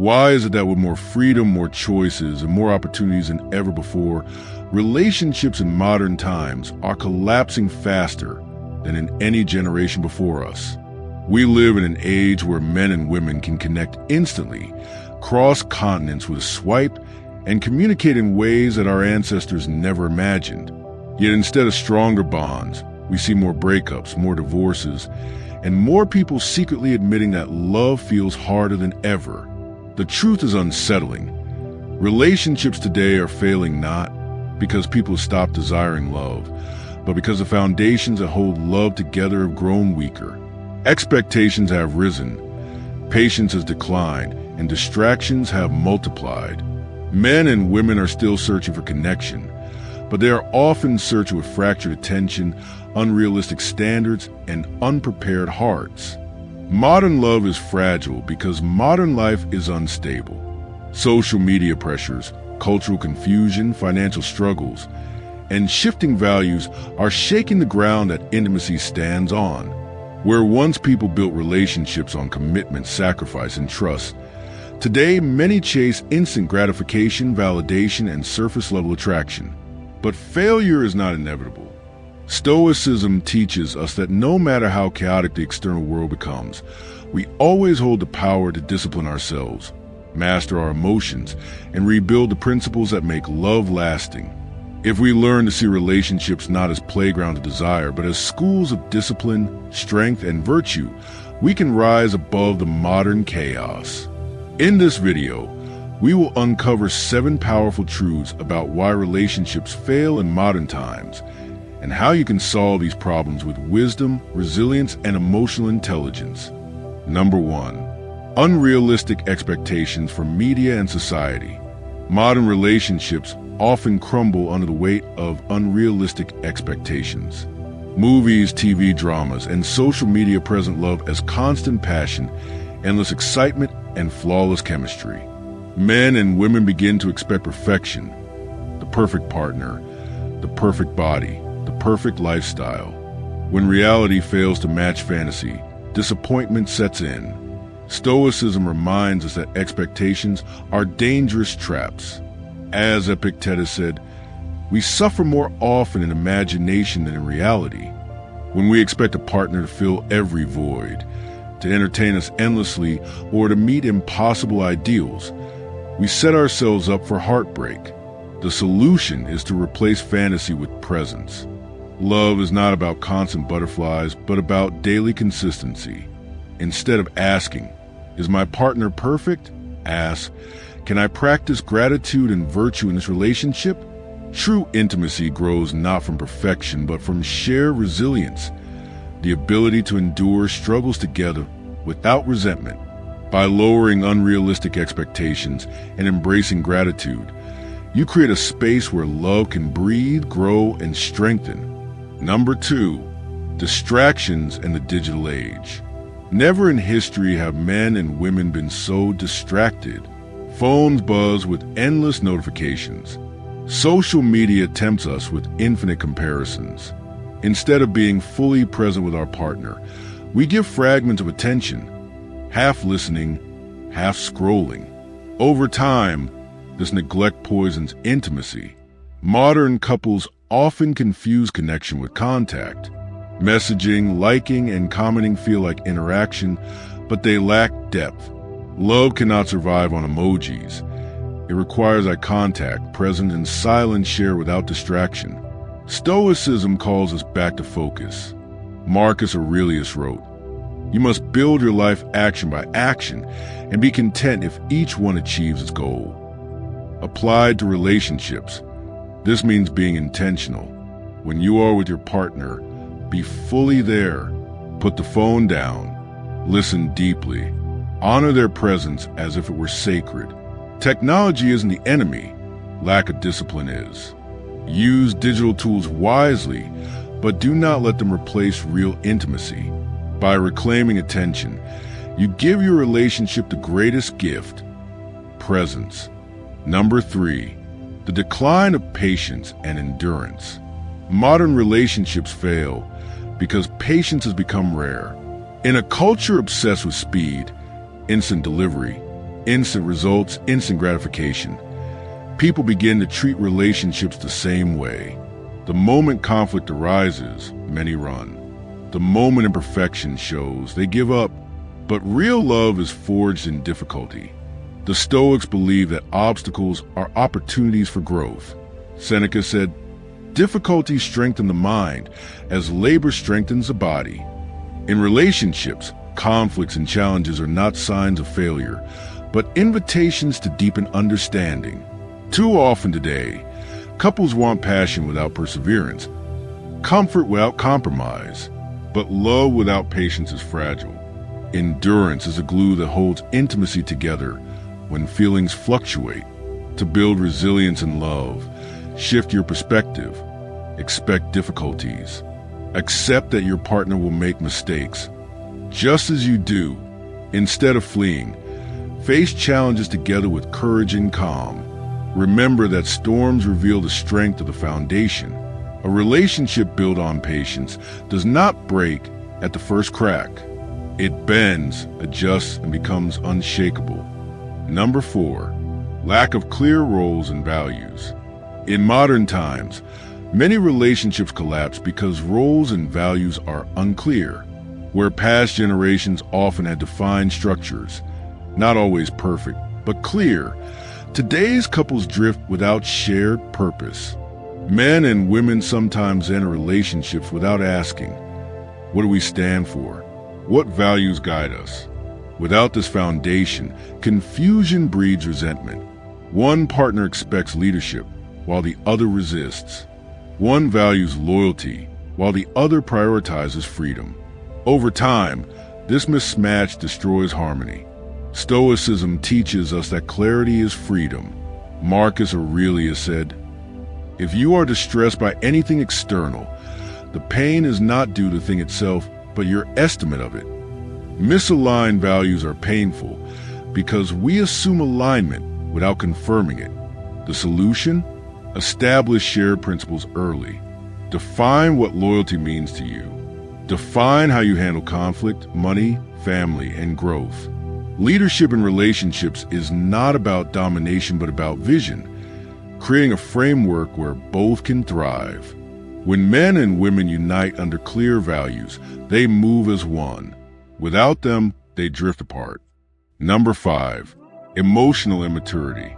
Why is it that with more freedom, more choices, and more opportunities than ever before, relationships in modern times are collapsing faster than in any generation before us? We live in an age where men and women can connect instantly, cross continents with a swipe, and communicate in ways that our ancestors never imagined. Yet instead of stronger bonds, we see more breakups, more divorces, and more people secretly admitting that love feels harder than ever. The truth is unsettling. Relationships today are failing not because people stop desiring love, but because the foundations that hold love together have grown weaker. Expectations have risen, patience has declined, and distractions have multiplied. Men and women are still searching for connection, but they are often searching with fractured attention, unrealistic standards, and unprepared hearts. Modern love is fragile because modern life is unstable. Social media pressures, cultural confusion, financial struggles, and shifting values are shaking the ground that intimacy stands on. Where once people built relationships on commitment, sacrifice, and trust, today many chase instant gratification, validation, and surface-level attraction. But failure is not inevitable. Stoicism teaches us that no matter how chaotic the external world becomes, we always hold the power to discipline ourselves, master our emotions, and rebuild the principles that make love lasting. If we learn to see relationships not as playgrounds of desire, but as schools of discipline, strength, and virtue, we can rise above the modern chaos. In this video, we will uncover 7 powerful truths about why relationships fail in modern times, and how you can solve these problems with wisdom, resilience, and emotional intelligence. Number 1. Unrealistic expectations from media and society. Modern relationships often crumble under the weight of unrealistic expectations. Movies, TV dramas, and social media present love as constant passion, endless excitement, and flawless chemistry. Men and women begin to expect perfection, the perfect partner, the perfect body, the perfect lifestyle. When reality fails to match fantasy, disappointment sets in. Stoicism reminds us that expectations are dangerous traps. As Epictetus said, we suffer more often in imagination than in reality. When we expect a partner to fill every void, to entertain us endlessly, or to meet impossible ideals, we set ourselves up for heartbreak. The solution is to replace fantasy with presence. Love is not about constant butterflies, but about daily consistency. Instead of asking, "Is my partner perfect?" ask, "Can I practice gratitude and virtue in this relationship?" True intimacy grows not from perfection, but from shared resilience, the ability to endure struggles together without resentment. By lowering unrealistic expectations and embracing gratitude, you create a space where love can breathe, grow, and strengthen. Number 2, distractions and the digital age. Never in history have men and women been so distracted. Phones buzz with endless notifications. Social media tempts us with infinite comparisons. Instead of being fully present with our partner, we give fragments of attention, half listening, half scrolling. Over time, this neglect poisons intimacy. Modern couples often confuse connection with contact. Messaging, liking, and commenting feel like interaction, but they lack depth. Love cannot survive on emojis. It requires eye contact, presence, and silent share without distraction. Stoicism calls us back to focus. Marcus Aurelius wrote, "You must build your life action by action and be content if each one achieves its goal." Applied to relationships, this means being intentional. When you are with your partner, be fully there. Put the phone down. Listen deeply. Honor their presence as if it were sacred. Technology isn't the enemy. Lack of discipline is. Use digital tools wisely, but do not let them replace real intimacy. By reclaiming attention, you give your relationship the greatest gift, presence. Number 3, the decline of patience and endurance. Modern relationships fail because patience has become rare. In a culture obsessed with speed, instant delivery, Instant results, instant gratification. People begin to treat relationships the same way. The moment conflict arises, many run. The moment imperfection shows, they give up. But real love is forged in difficulty. The Stoics believe that obstacles are opportunities for growth. Seneca said, "Difficulties strengthen the mind as labor strengthens the body." In relationships, conflicts and challenges are not signs of failure, but invitations to deepen understanding. Too often today, couples want passion without perseverance, comfort without compromise, but love without patience is fragile. Endurance is a glue that holds intimacy together when feelings fluctuate. To build resilience in love, shift your perspective. Expect difficulties. Accept that your partner will make mistakes. Just as you do, instead of fleeing, face challenges together with courage and calm. Remember that storms reveal the strength of the foundation. A relationship built on patience does not break at the first crack. It bends, adjusts, and becomes unshakable. Number 4, lack of clear roles and values. In modern times, many relationships collapse because roles and values are unclear. Where past generations often had defined structures, not always perfect, but clear, today's couples drift without shared purpose. Men and women sometimes enter relationships without asking, what do we stand for? What values guide us? Without this foundation, confusion breeds resentment. One partner expects leadership, while the other resists. One values loyalty, while the other prioritizes freedom. Over time, this mismatch destroys harmony. Stoicism teaches us that clarity is freedom. Marcus Aurelius said, "If you are distressed by anything external, the pain is not due to the thing itself, but your estimate of it." Misaligned values are painful because we assume alignment without confirming it. The solution? Establish shared principles early. Define what loyalty means to you. Define how you handle conflict, money, family, and growth. Leadership in relationships is not about domination but about vision, creating a framework where both can thrive. When men and women unite under clear values, they move as one. Without them, they drift apart. Number 5, emotional immaturity.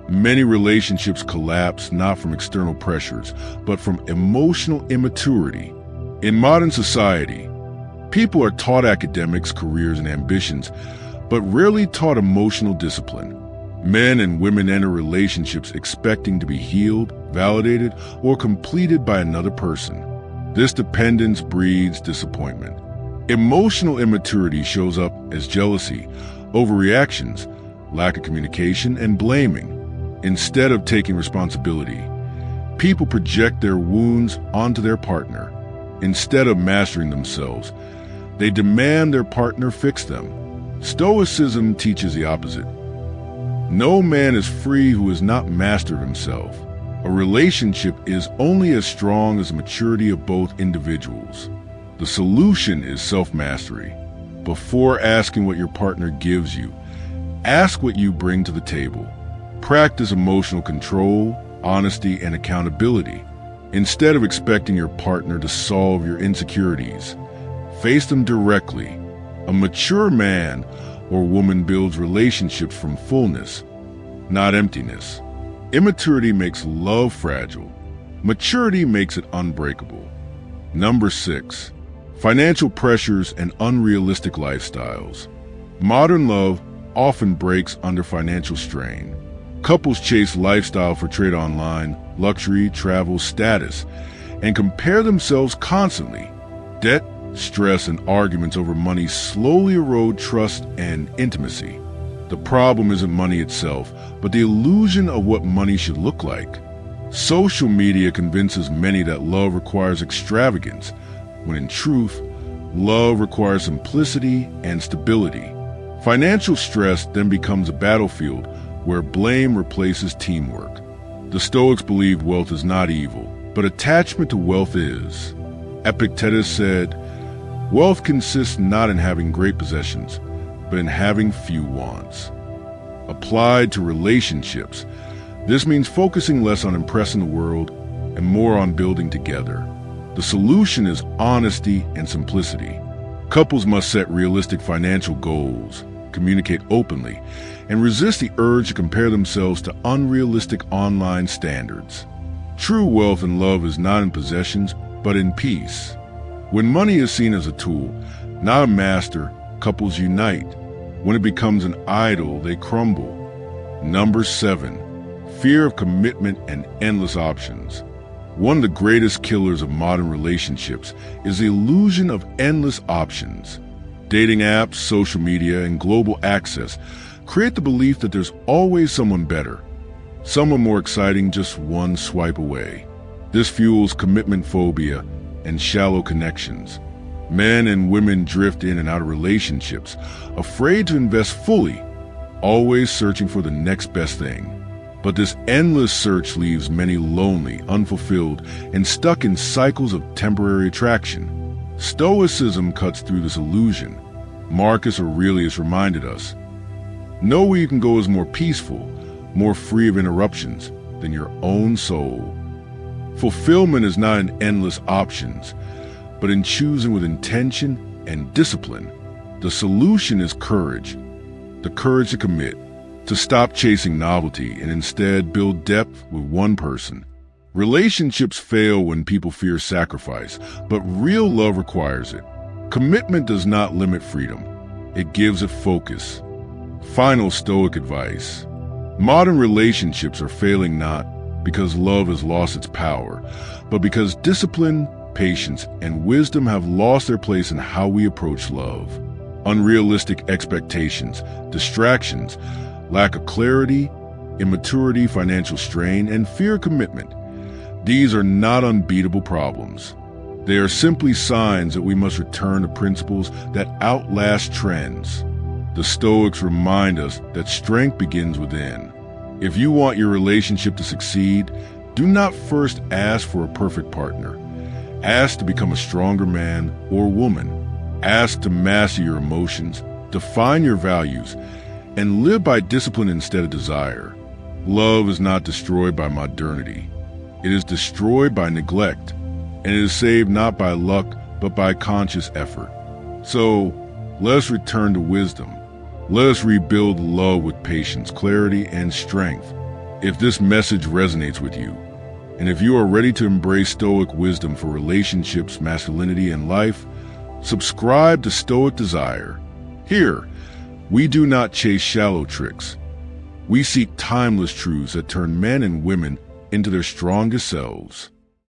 Many relationships collapse not from external pressures, but from emotional immaturity. In modern society, people are taught academics, careers, and ambitions, but rarely taught emotional discipline. Men and women enter relationships expecting to be healed, validated, or completed by another person. This dependence breeds disappointment. Emotional immaturity shows up as jealousy, overreactions, lack of communication, and blaming. Instead of taking responsibility, people project their wounds onto their partner. Instead of mastering themselves, they demand their partner fix them. Stoicism teaches the opposite. No man is free who is not master of himself. A relationship is only as strong as the maturity of both individuals. The solution is self-mastery. Before asking what your partner gives you, ask what you bring to the table. Practice emotional control, honesty, and accountability. Instead of expecting your partner to solve your insecurities, face them directly. A mature man or woman builds relationships from fullness, not emptiness. Immaturity makes love fragile. Maturity makes it unbreakable. Number 6, financial pressures and unrealistic lifestyles. Modern love often breaks under financial strain. Couples chase lifestyle portrayed online, luxury, travel, status, and compare themselves constantly. Debt, stress, and arguments over money slowly erode trust and intimacy. The problem isn't money itself, but the illusion of what money should look like. Social media convinces many that love requires extravagance, when in truth, love requires simplicity and stability. Financial stress then becomes a battlefield where blame replaces teamwork. The Stoics believed wealth is not evil, but attachment to wealth is. Epictetus said, "Wealth consists not in having great possessions, but in having few wants." Applied to relationships, this means focusing less on impressing the world and more on building together. The solution is honesty and simplicity. Couples must set realistic financial goals, communicate openly, and resist the urge to compare themselves to unrealistic online standards. True wealth and love is not in possessions, but in peace. When money is seen as a tool, not a master, couples unite. When it becomes an idol, they crumble. Number 7, fear of commitment and endless options. One of the greatest killers of modern relationships is the illusion of endless options. Dating apps, social media, and global access create the belief that there's always someone better, someone more exciting just one swipe away. This fuels commitment phobia and shallow connections. Men and women drift in and out of relationships, afraid to invest fully, always searching for the next best thing. But this endless search leaves many lonely, unfulfilled, and stuck in cycles of temporary attraction. Stoicism cuts through this illusion. Marcus Aurelius reminded us, "Know where you can go is more peaceful, more free of interruptions than your own soul." Fulfillment is not in endless options, but in choosing with intention and discipline. The solution is courage, the courage to commit, to stop chasing novelty and instead build depth with one person. Relationships fail when people fear sacrifice, but real love requires it. Commitment does not limit freedom. It gives it focus. Final Stoic advice. Modern relationships are failing not because love has lost its power, but because discipline, patience, and wisdom have lost their place in how we approach love. Unrealistic expectations, distractions, lack of clarity, immaturity, financial strain, and fear of commitment. These are not unbeatable problems. They are simply signs that we must return to principles that outlast trends. The Stoics remind us that strength begins within. If you want your relationship to succeed, do not first ask for a perfect partner. Ask to become a stronger man or woman. Ask to master your emotions, define your values, and live by discipline instead of desire. Love is not destroyed by modernity. It is destroyed by neglect, and it is saved not by luck, but by conscious effort. So, let us return to wisdom. Let us rebuild love with patience, clarity, and strength. If this message resonates with you, and if you are ready to embrace Stoic wisdom for relationships, masculinity, and life, subscribe to Stoic Desire. Here, we do not chase shallow tricks. We seek timeless truths that turn men and women into their strongest selves.